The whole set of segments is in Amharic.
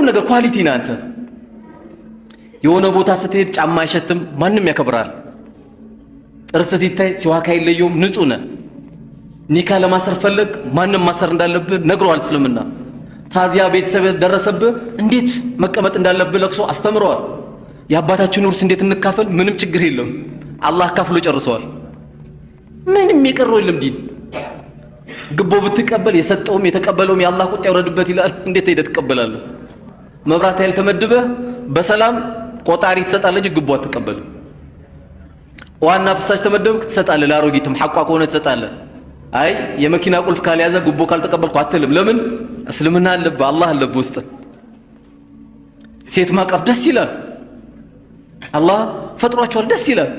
ነገር ኳሊቲ ነህ አንተ። የሆነ ቦታ ስትሄድ ጫማ አይሸትም፣ ማንም ያከብራል። ጥርስ ሲታይ ሲዋካ የለየውም፣ ንጹህ ነህ። ኒካ ለማሰር ፈለግ ማንም ማሰር እንዳለብህ ነግሯል እስልምና። ታዚያ ቤተሰብ ደረሰብህ እንዴት መቀመጥ እንዳለብህ ለቅሶ አስተምረዋል። የአባታችን ውርስ እንዴት እንካፈል ምንም ችግር የለም፣ አላህ ካፍሎ ጨርሰዋል። ምንም የቀረው የለም ዲን። ግቦ ብትቀበል የሰጠውም የተቀበለውም የአላህ ቁጣ ይወረድበት ይላል። እንዴት ሄደህ ትቀበላለህ? መብራት ኃይል ተመድበህ በሰላም ቆጣሪ ትሰጣለህ እንጂ ግቦ አትቀበልም። ዋና ፍሳሽ ተመደብክ ትሰጣለህ፣ ለአሮጊትም ሐቋ ከሆነ ትሰጣለህ። አይ የመኪና ቁልፍ ካልያዘ ግቦ ካልተቀበልኩ አትልም። ለምን? እስልምና አለብህ፣ አላህ አለብህ ውስጥ። ሴት ማቀፍ ደስ ይላል፣ አላህ ፈጥሯቸዋል፣ ደስ ይላል።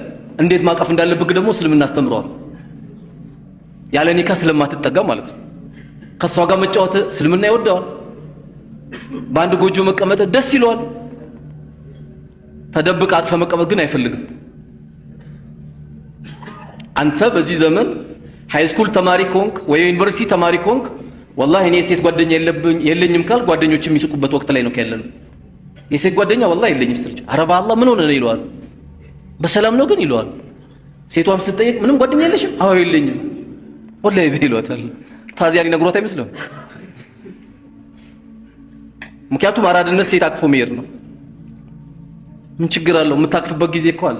እንዴት ማቀፍ እንዳለብህ ደግሞ እስልምና አስተምሯል። ያለ ኒካ ስለማትጠጋ ማለት ነው። ከሷ ጋር መጫወት እስልምና ይወደዋል። በአንድ ጎጆ መቀመጥ ደስ ይለዋል። ተደብቅ አቅፈ መቀመጥ ግን አይፈልግም። አንተ በዚህ ዘመን ሃይስኩል ተማሪ ኮንክ ወይ ዩኒቨርሲቲ ተማሪ ኮንክ والله እኔ የሴት ጓደኛ የለኝም ካል ጓደኞች የሚስቁበት ወቅት ላይ ነው ያለነው። የሴት ጓደኛ والله የለኝም ስትል ኧረ በአላህ ምን ሆነ ነው ይለዋል። በሰላም ነው ግን ይለዋል። ሴቷም ስትጠይቅ ምንም ጓደኛ የለሽም? አዎ የለኝም والله ይሏታል። ታዚያ ሊነግሯት አይመስልም? ምክንያቱም አራድነት ሴት አቅፎ መሄድ ነው። ምን ችግር አለው? የምታቅፍበት ጊዜ እኮ አለ።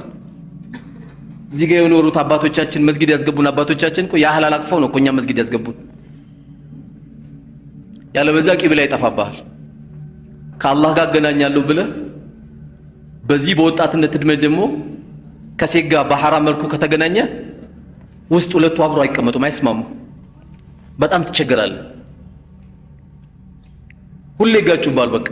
እዚህ ጋር የኖሩት አባቶቻችን መስጊድ ያስገቡን አባቶቻችን እኮ ያህላል አቅፈው ነው እኛ መስጊድ ያስገቡን። ያለ በዛ ቂብላ ይጠፋብሃል። ከአላህ ጋር አገናኛለሁ ብለህ በዚህ በወጣትነት እድሜ ደግሞ ከሴት ጋር በሐራም መልኩ ከተገናኘ ውስጥ ሁለቱ አብሮ አይቀመጡም፣ አይስማሙ። በጣም ትቸገራለህ። ሁሌ ይጋጩባል። በቃ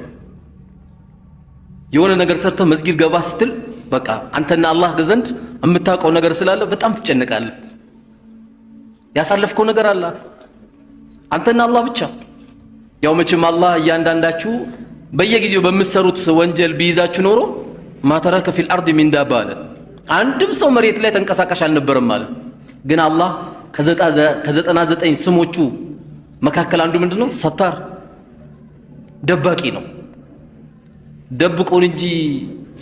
የሆነ ነገር ሰርተህ መስጊድ ገባ ስትል በቃ አንተና አላህ ዘንድ የምታውቀው ነገር ስላለ በጣም ትጨነቃለህ። ያሳለፍከው ነገር አለ አንተና አላህ ብቻ። ያው መቼም አላህ እያንዳንዳችሁ በየጊዜው በምትሰሩት ወንጀል ቢይዛችሁ ኖሮ ማተረከ ፊል አርድ ሚን ዳባ አለ። አንድም ሰው መሬት ላይ ተንቀሳቃሽ አልነበረም ማለት። ግን አላህ ከ99 ስሞቹ መካከል አንዱ ምንድነው? ሰታር፣ ደባቂ ነው። ደብቆን እንጂ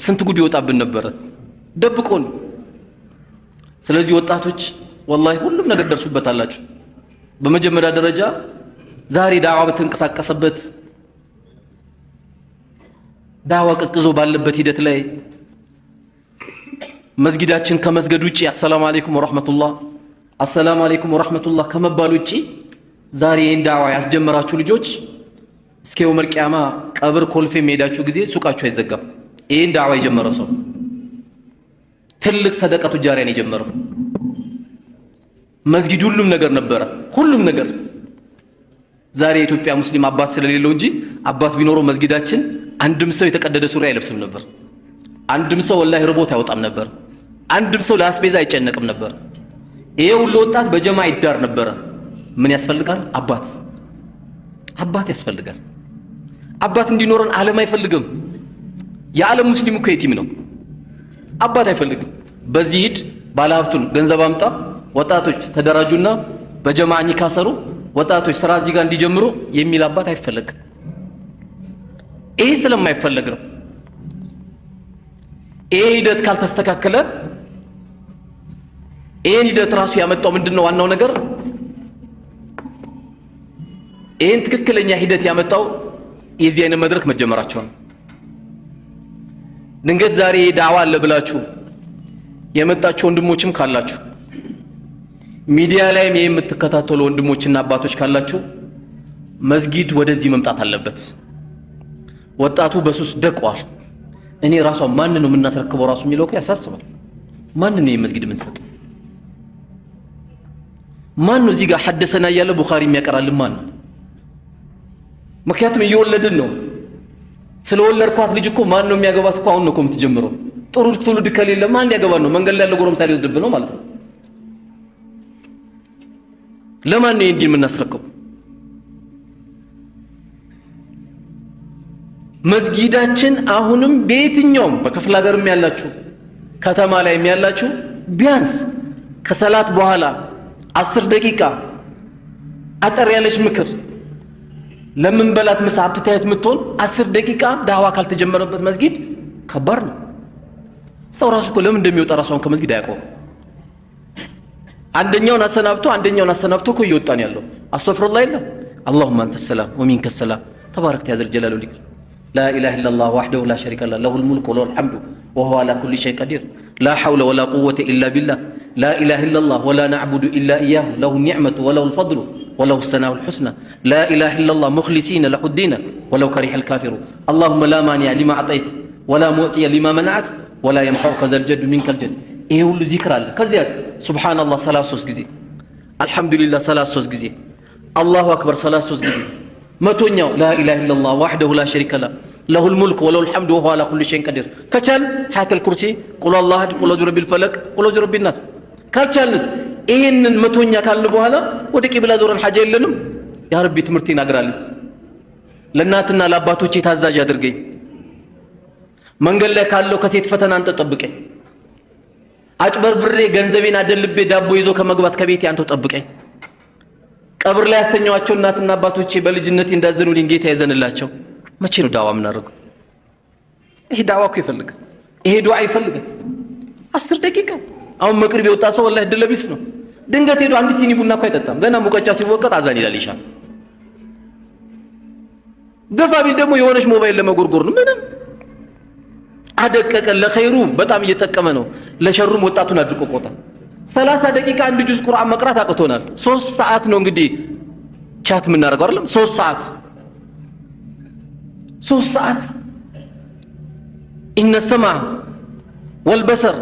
ስንት ጉድ ይወጣብን ነበር። ደብቆን። ስለዚህ ወጣቶች والله ሁሉም ነገር ደርሱበታላችሁ። በመጀመሪያ ደረጃ ዛሬ ዳዋ በተንቀሳቀሰበት ዳዋ ቅዝቅዞ ባለበት ሂደት ላይ መስጊዳችን ከመስገድ ውጪ አሰላሙ አለይኩም ወራህመቱላህ አሰላሙ አለይኩም ወራህመቱላህ ከመባል ውጪ ዛሬ ይህን ዳዋ ያስጀመራችሁ ልጆች እስከ የውመል ቂያማ ቀብር ኮልፌ የሚሄዳችሁ ጊዜ ሱቃችሁ አይዘጋም። ይህን ዳዋ የጀመረው ሰው ትልቅ ሰደቀቱ ጃሪያን የጀመረው መስጊድ ሁሉም ነገር ነበረ፣ ሁሉም ነገር። ዛሬ የኢትዮጵያ ሙስሊም አባት ስለሌለው እንጂ አባት ቢኖረው መስጊዳችን አንድም ሰው የተቀደደ ሱሪ አይለብስም ነበር። አንድም ሰው ወላሂ ርቦት አይወጣም ነበር። አንድም ሰው ለአስቤዛ አይጨነቅም ነበር። ይሄ ሁሉ ወጣት በጀማ ይዳር ነበር። ምን ያስፈልጋል? አባት ያስፈልጋል። አባት እንዲኖረን ዓለም አይፈልግም። የዓለም ሙስሊም እኮ የቲም ነው። አባት አይፈልግም። በዚህ ሂድ ባለሀብቱን ገንዘብ አምጣ፣ ወጣቶች ተደራጁና በጀማ ኒካ ሰሩ፣ ወጣቶች ስራ እዚህ ጋር እንዲጀምሩ የሚል አባት አይፈልግም። ይሄ ስለማይፈልግ ነው። ይሄ ሂደት ካልተስተካከለ ይሄን ሂደት ራሱ ያመጣው ምንድነው? ዋናው ነገር ይሄን ትክክለኛ ሂደት ያመጣው የዚህ አይነት መድረክ መጀመራቸው ነው። ድንገት ዛሬ ዳዋ አለ ብላችሁ የመጣችሁ ወንድሞችም ካላችሁ ሚዲያ ላይም የምትከታተሉ ወንድሞችና አባቶች ካላችሁ መስጊድ ወደዚህ መምጣት አለበት። ወጣቱ በሱስ ደቋል። እኔ ራሷ ማን ነው የምናስረክበው ራሱ የሚለው እኮ ያሳስባል። ማን ነው የመስጊድ የምንሰጥ? ማን ነው እዚህ ጋር ሐደሰና እያለ ቡኻሪ የሚያቀራልን ማን ነው? ምክንያቱም እየወለድን ነው። ስለወለድኳት ልጅ እኮ ማን ነው የሚያገባት እኮ አሁን ነው እኮ የምትጀምረው። ጥሩ ትውልድ ከሌለ ማን ሊያገባ ነው? መንገድ ላይ ያለ ጎረምሳ ሊወስድብህ ነው ማለት ነው። ለማን ነው እንዲህ የምናስረክበው? መስጊዳችን አሁንም በየትኛውም በክፍለ ሀገርም ያላችሁ ከተማ ላይም ያላችሁ ቢያንስ ከሰላት በኋላ 10 ደቂቃ አጠር ያለች ምክር ለምን በላት ምሳ አፕታይት ምትሆን 10 ደቂቃ ዳዋ ካልተጀመረበት መስጊድ ከባድ ነው። ሰው ራሱ እኮ ለምን እንደሚወጣ ራሱን ከመስጊድ አያውቀውም። አንደኛውን አሰናብቶ እኮ እየወጣን ያለው አስተግፊሩላህ የለም። اللهم انت السلام ومنك السلام تبارك يا ذا الجلال والاكرام لا اله الا الله وحده لا شريك له له الملك وله الحمد وهو على كل شيء قدير لا حول ولا قوه الا بالله لا اله الا الله ولا نعبد الا اياه له النعمه وله الفضل وله الثناء الحسنى لا اله الا الله مخلصين له الدين ولو كره الكافرون اللهم لا مانع لما اعطيت ولا معطي لما منعت ولا ينفعك ذا الجد منك الجد ይሄ ሁሉ ዚክር አለ። ከዚያስ ሱብሃንአላህ 33 ጊዜ አልহামዱሊላህ 33 ጊዜ አላሁ አክበር 33 ጊዜ መቶኛው ላ ኢላሃ ኢላላህ ወህደሁ ላ ሸሪከ ለሁ ለሁል ሙልክ ወለሁል ሐምዱ ወሁወ ዐላ ኩሊ ሸይኢን ቀዲር። ከቻል ሐያተል ኩርሲ ቁል አላሁ አሐድ ቁል አዑዙ ቢረቢል ፈለቅ ቁል አዑዙ ቢረቢን ናስ። ካልቻልንስ ይሄንን መቶኛ ካልን በኋላ ወደ ቂብላ ዞረን ሐጃ የለንም። ያ ረቢ ትምህርቴን አግራልኝ፣ ለእናትና ለአባቶቼ ታዛዥ አድርገኝ፣ መንገድ ላይ ካለው ከሴት ፈተና አንተ ጠብቀኝ፣ አጭበርብሬ ገንዘቤን አደልቤ ዳቦ ይዞ ከመግባት ከቤቴ አንተ ጠብቀኝ። ቀብር ላይ ያስተኛዋቸው እናትና አባቶቼ በልጅነት እንዳዘኑልኝ ጌታ ያዘንላቸው። መቼ ነው ዳዋ የምናደርገው? ይሄ ዳዋ እኮ ይፈልጋል፣ ይሄ ዱዓ ይፈልጋል። 10 ደቂቃ አሁን መቅሪብ የወጣ ሰው ወላሂ ድለቢስ ነው። ድንገት ሄዶ አንድ ሲኒ ቡና እኮ አይጠጣም። ገና ሙቀጫ ሲወቀጥ አዛን ይላል ኢሻ። ገፋ ቢል ደግሞ የሆነች ሞባይል ለመጎርጎር ነው። ምንም አደቀቀ። ለኸይሩ በጣም እየተጠቀመ ነው፣ ለሸሩም ወጣቱን አድርቆቆታል። 30 ደቂቃ አንድ ጁዝ ቁርአን መቅራት አቅቶናል። 3 ሰዓት ነው እንግዲህ ቻት የምናደርገው አይደለም? 3 ሰዓት ኢነ ሰማዕ ወልበሰር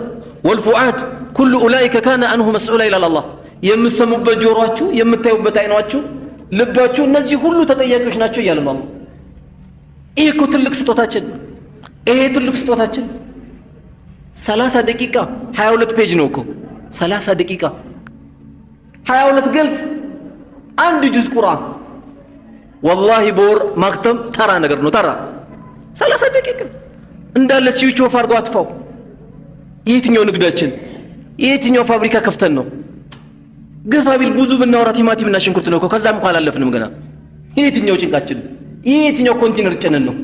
ወልፉዓድ ኩሉ ኡላኢከ ካነ አንሁ መስዑላ ይላል አላህ። የምትሰሙበት ጆሮአችሁ፣ የምታዩበት አይናችሁ፣ ልባችሁ እነዚህ ሁሉ ተጠያቂዎች ናቸው እያለ ነው አላህ። ይሄ እኮ ትልቅ ስጦታችን፣ ይሄ ትልቅ ስጦታችን። 30 ደቂቃ 22 ፔጅ ነው እኮ 30 ደቂቃ 22 ገልጽ አንድ ጁዝ ቁርአን ወላሂ በወር ማክተም ተራ ነገር ነው። ተራ 30 ደቂቃ እንዳለ ስዊች ኦፍ አድርገው አጥፋው። የትኛው ንግዳችን የትኛው ፋብሪካ ከፍተን ነው? ግፋ ቢል ብዙ ብናወራ ቲማቲምና ሽንኩርት ነው እኮ ከዛም እንኳን አላለፍንም ገና። የትኛው ጭንቃችን የትኛው ኮንቲነር ጭነን ነው?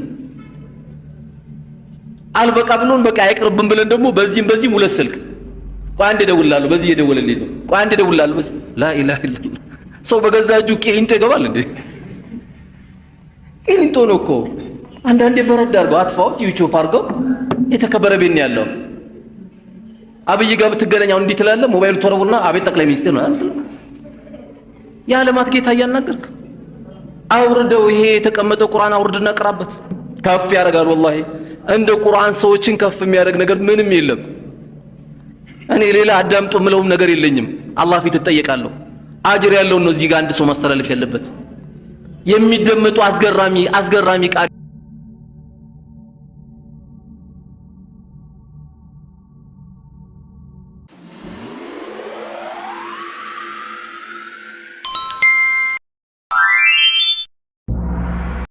አልበቃ ብሎን በቃ አይቅርብን ብለን ደግሞ በዚህም ሁለት ስልክ ቆይ አንዴ እደውላለሁ፣ በዚህ እየደወለልኝ ነው፣ ቆይ አንዴ እደውላለሁ። በዚህ ላ ኢላሃ ኢላላህ። ሰው በገዛ እጁ ቂሊንጦ ይገባል እንዴ? ቂሊንጦ ነው እኮ። አንዳንዴ በረድ አድርገው አጥፋው፣ ስዊች ኦፍ አድርገው። የተከበረ ቤት ነው ያለው። አብይ ጋር ብትገናኛው እንዲህ ትላለህ፣ ሞባይሉ ተረቡና አቤት ጠቅላይ ሚኒስትር ነው አይደል? የዓለማት ጌታ እያናገርክ አውርደው። ይሄ የተቀመጠው ቁርአን አውርድና ቅራበት። ከፍ ያደርጋል ወላሂ። እንደ ቁርአን ሰዎችን ከፍ የሚያደርግ ነገር ምንም የለም። እኔ ሌላ አዳምጡ ምለውም ነገር የለኝም። አላህ ፊት እጠየቃለሁ። አጅር ያለው ነው እዚህ ጋር አንድ ሰው ማስተላለፍ ያለበት። የሚደመጡ አስገራሚ ቃል